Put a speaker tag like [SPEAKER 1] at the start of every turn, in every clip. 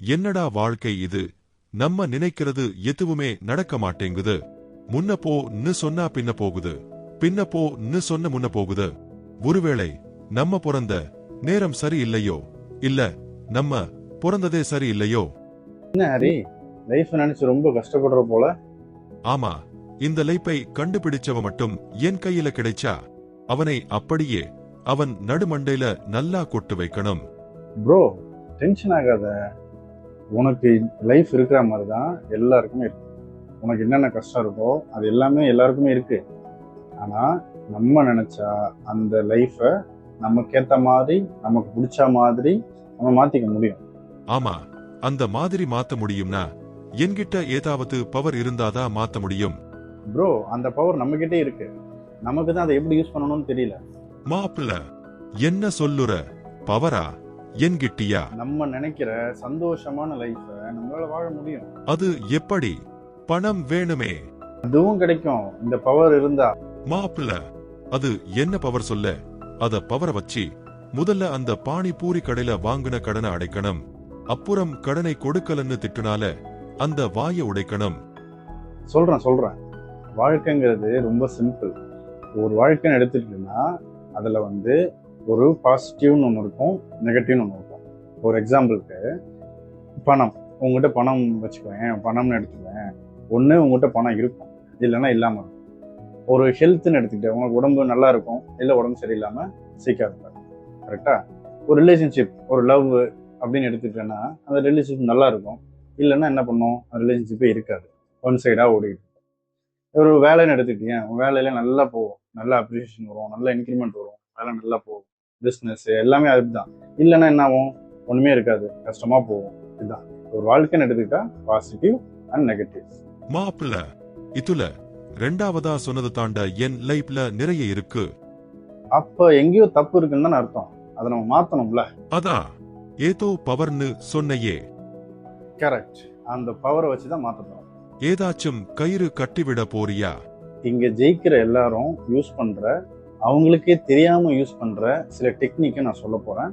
[SPEAKER 1] என்னடா வாழ்க்கை இது, நம்ம நினைக்கிறது எதுவுமே நடக்க மாட்டேங்குது. முன்ன போன்னு சொன்னா பின்ன போகுது, பின்ன போன்னு சொன்ன முன்ன போகுது. ஒருவேளை நம்ம பிறந்த நேரம் சரி இல்லையோ, இல்ல நம்ம பிறந்ததே சரி இல்லையோ?
[SPEAKER 2] என்ன ஹரி, லைஃப் நினைச்சு ரொம்ப கஷ்டப்படுற போல.
[SPEAKER 1] ஆமா, இந்த லைஃபை கண்டுபிடிச்சவ மட்டும் என் கையில கிடைச்சா அவனை அப்படியே அவன் நடுமண்டையில நல்லா கொட்டு வைக்கணும்.
[SPEAKER 2] ப்ரோ, டென்ஷன் ஆகாத. உனக்கு லைஃப் இருக்கிற மாதிரி தான் எல்லாருக்குமே இருக்கு. உனக்கு என்னென்ன கஷ்டம் இருக்கோ அது எல்லாமே எல்லாருக்குமே இருக்கு. ஆனா நம்ம நினைச்சா அந்த லைஃபை நமக்கேத்த மாதிரி, நமக்கு பிடிச்ச மாதிரி நம்ம மாத்திக்க முடியும்.
[SPEAKER 1] ஆமா, அந்த மாதிரி மாத்த முடியும்னா என்கிட்ட ஏதாவது பவர் இருந்தாதான் மாத்த முடியும்.
[SPEAKER 2] ப்ரோ, அந்த பவர் நம்ம கிட்டே இருக்கு. நமக்கு தான் அதை எப்படி யூஸ் பண்ணணும்னு தெரியல.
[SPEAKER 1] மாப்பிள்ள, என்ன சொல்லுற? பவரா என்கிட்டியா?
[SPEAKER 2] நம்ம நினைக்கிற சந்தோஷமான லைஃபை நம்மளால வாழ முடியும்.
[SPEAKER 1] அது எப்படி? பணம் வேணுமே.
[SPEAKER 2] அதுவும் கிடைக்கும் இந்த பவர் இருந்தா.
[SPEAKER 1] மாப்பிள்ள, அது என்ன பவர் சொல்ல? அத பவரை வச்சு முதல்ல அந்த பானிபூரி கடையில வாங்கின கடனை அடைக்கணும். அப்புறம் கடனை கொடுக்கலன்னு திட்டுனால அந்த வாயை உடைக்கணும்.
[SPEAKER 2] சொல்றேன். வாழ்க்கைங்கிறது ரொம்ப சிம்பிள். ஒரு வாழ்க்கைன்னு எடுத்துக்கிட்டீங்கன்னா அதுல ஒரு பாசிட்டிவ்னு ஒன்று இருக்கும், நெகட்டிவ்னு ஒன்று இருக்கும். ஒரு எக்ஸாம்பிளுக்கு பணம். உங்ககிட்ட பணம் வச்சுக்குவேன், பணம்னு எடுத்துக்குவேன். ஒன்று உங்ககிட்ட பணம் இருக்கும், இல்லைன்னா இல்லாமல் இருக்கும். ஒரு ஹெல்த்னு எடுத்துக்கிட்டேன், உங்களுக்கு உடம்பு நல்லா இருக்கும், இல்லை உடம்பு சரியில்லாமல் சீக்கிரம் இருப்பார். கரெக்டா? ஒரு ரிலேஷன்ஷிப், ஒரு லவ் அப்படின்னு எடுத்துக்கிட்டேன்னா அந்த ரிலேஷன்ஷிப் நல்லா இருக்கும், இல்லைன்னா என்ன பண்ணும், அந்த ரிலேஷன்ஷிப்பே இருக்காது, ஒன் சைடாக ஓடிட்டு. ஒரு வேலைன்னு எடுத்துக்கிட்டீங்க, உங்கள் வேலையில நல்லா போகும், நல்ல அப்ரிசியேஷன் வரும், நல்ல இன்க்ரிமெண்ட் வரும், வேலை நல்லா போகும், பிஸ்னஸ் எல்லாமே அதுதான். இல்லைன்னா என்ன ஆகும், ஒன்றுமே இருக்காது, கஷ்டமாக போகும். இதுதான் ஒரு வாழ்க்கைன்னு எடுத்துக்கிட்டா பாசிட்டிவ் அண்ட் நெகட்டிவ்.
[SPEAKER 1] மாப்பிள்ள, இதுல ரெண்டாவதா சொன்னது தாண்ட என் லைஃப்ல நிறைய இருக்கு.
[SPEAKER 2] அப்ப எங்கேயோ தப்பு இருக்குன்னு தான் அர்த்தம். அதை நம்ம மாத்தணும்ல.
[SPEAKER 1] அதான் ஏதோ பவர்னு சொன்னையே.
[SPEAKER 2] கரெக்ட். அந்த பவரை வச்சுதான் மாத்தணும்.
[SPEAKER 1] ஏதாச்சும் கயிறு கட்டிவிட போறியா?
[SPEAKER 2] இங்க ஜெயிக்கிற எல்லாரும் யூஸ் பண்ற, அவங்களுக்கே தெரியாம யூஸ் பண்ற சில டெக்னிக்கை நான் சொல்ல போறேன்.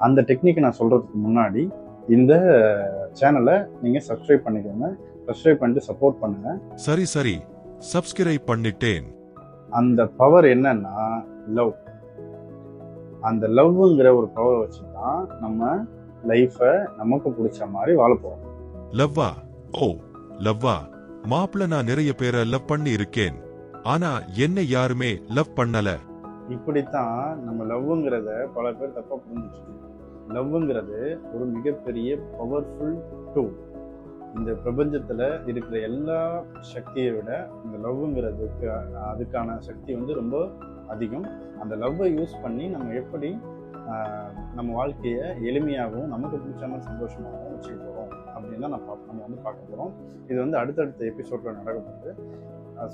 [SPEAKER 2] அந்த டெக்னிக்கை நான் சொல்றதுக்கு முன்னாடி இந்த சேனலை நீங்க சப்ஸ்கிரைப் பண்ணிக்கோங்க. சப்ஸ்கிரைப் பண்ணிட்டு சப்போர்ட் பண்ணுங்க.
[SPEAKER 1] சரி, சப்ஸ்கிரைப் பண்ணிட்டேன்.
[SPEAKER 2] அந்த பவர் என்னன்னா லவ். அந்த லவ்ங்கிற ஒரு பவர் வச்சுதான் நம்ம லைஃபை நமக்கு பிடிச்ச மாதிரி வாழ போறோம்.
[SPEAKER 1] லவ்வா? ஓ, லவ்வா? மாப்பிள்ள, நான் நிறைய பேரை லவ் பண்ணி இருக்கேன், ஆனா என்னை யாருமே லவ் பண்ணல.
[SPEAKER 2] இப்படித்தான் நம்ம லவ்ங்கிறத பல பேர் தப்பா புரிஞ்சுட்டு. லவ்ங்கிறது ஒரு மிகப்பெரிய பவர்ஃபுல் டூல். இந்த பிரபஞ்சத்துல இருக்கிற எல்லா சக்தியை விட இந்த லவ்ங்கிறதுக்கு அதுக்கான சக்தி ரொம்ப அதிகம். அந்த லவ்வை யூஸ் பண்ணி நம்ம எப்படி நம்ம வாழ்க்கையை எளிமையாகவும் நமக்கு பிடிச்ச மாதிரி சந்தோஷமாகவும் வச்சுக்க போகிறோம் அப்படின்னு தான் நம்ம பார்க்க போகிறோம். இது அடுத்தடுத்த எபிசோட்ல நடக்க போகுது.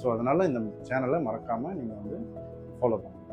[SPEAKER 2] ஸோ அதனால இந்த சேனலை மறக்காம நீங்கள் ஃபாலோ பண்ணுங்க.